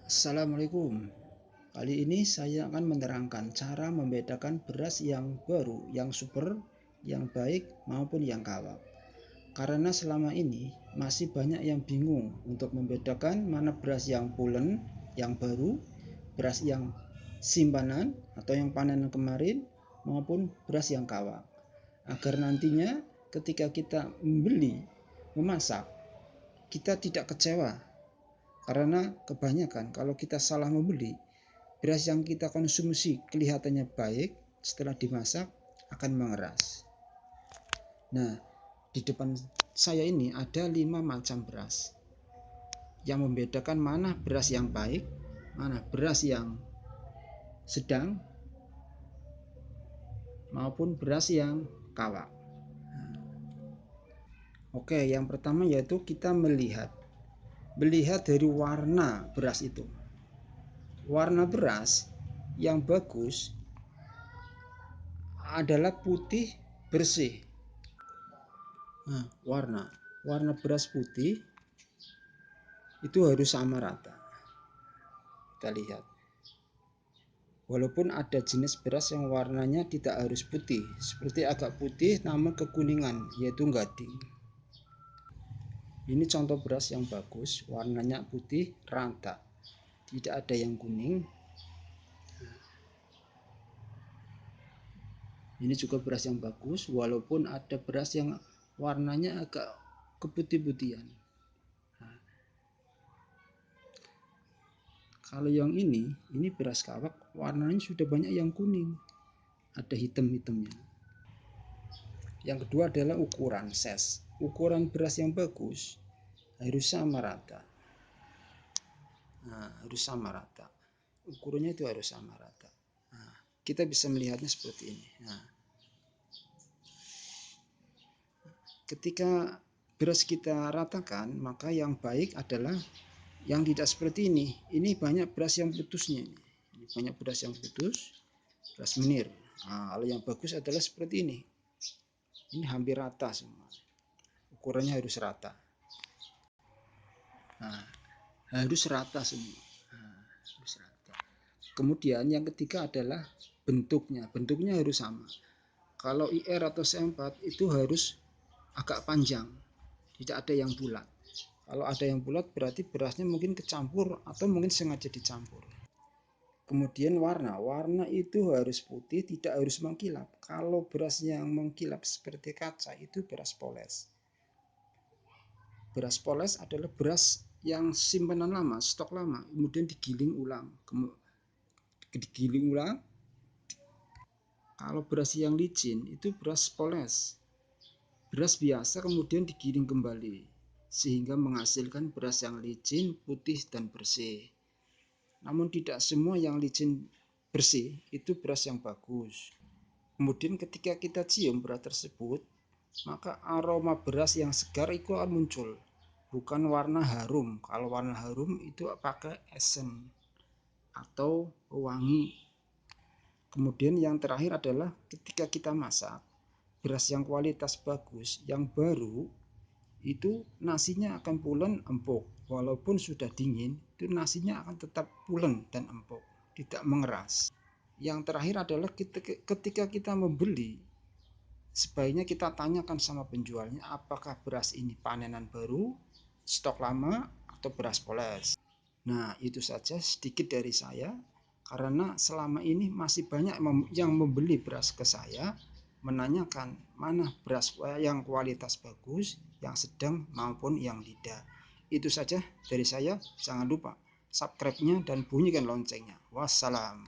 Assalamualaikum. Kali ini saya akan menerangkan cara membedakan beras yang baru, yang super, yang baik maupun yang kawak. Karena selama ini masih banyak yang bingung untuk membedakan mana beras yang pulen, yang baru, beras yang simpanan atau yang panen kemarin maupun beras yang kawak. Agar nantinya ketika kita memasak, kita tidak kecewa. Karena kebanyakan kalau kita salah membeli, beras yang kita konsumsi kelihatannya baik, setelah dimasak akan mengeras. Nah, di depan saya ini ada 5 macam beras. Yang membedakan mana beras yang baik, mana beras yang sedang, maupun beras yang kawak. Oke, yang pertama yaitu kita melihat dari warna beras itu. Warna beras yang bagus adalah putih bersih. Nah, warna beras putih itu harus sama rata. Kita lihat. Walaupun ada jenis beras yang warnanya tidak harus putih, seperti agak putih namun kekuningan, yaitu gading. Ini contoh beras yang bagus, warnanya putih rata, tidak ada yang kuning. Ini juga beras yang bagus, walaupun ada beras yang warnanya agak keputih-putihan. Nah, kalau yang ini beras kawak, warnanya sudah banyak yang kuning, ada hitam-hitamnya. Yang kedua adalah ukuran size. Ukuran beras yang bagus harus sama rata. Nah, harus sama rata. Ukurannya itu harus sama rata. Nah, kita bisa melihatnya seperti ini. Nah, ketika beras kita ratakan, maka yang baik adalah yang tidak seperti ini. Ini banyak beras yang putusnya. Ini banyak beras yang putus, beras menir. Nah, kalau yang bagus adalah seperti ini. Ini hampir rata semua. Ukurannya harus rata. Nah, harus rata semua. Nah, harus rata. Kemudian yang ketiga adalah bentuknya. Bentuknya harus sama. Kalau IR atau C4 itu harus agak panjang, tidak ada yang bulat. Kalau ada yang bulat berarti berasnya mungkin kecampur atau mungkin sengaja dicampur. Kemudian warna itu harus putih, tidak harus mengkilap. Kalau beras yang mengkilap seperti kaca itu beras poles. Beras poles adalah beras yang simpanan lama, stok lama, kemudian digiling ulang. Kalau beras yang licin itu beras poles. Beras biasa kemudian digiling kembali sehingga menghasilkan beras yang licin, putih dan bersih. Namun tidak semua yang licin bersih itu beras yang bagus. Kemudian ketika kita cium beras tersebut, maka aroma beras yang segar itu akan muncul. Bukan warna harum. Kalau warna harum itu pakai esen atau wangi. Kemudian yang terakhir adalah ketika kita masak, beras yang kualitas bagus, yang baru, itu nasinya akan pulen empuk. Walaupun sudah dingin, itu nasinya akan tetap pulen dan empuk, tidak mengeras. Yang terakhir adalah ketika kita membeli, sebaiknya kita tanyakan sama penjualnya apakah beras ini panenan baru, stok lama, atau beras poles. Nah, itu saja sedikit dari saya. Karena selama ini masih banyak yang membeli beras ke saya, menanyakan mana beras yang kualitas bagus, yang sedang maupun yang tidak. Itu saja dari saya. Jangan lupa subscribe-nya dan bunyikan loncengnya. Wassalam.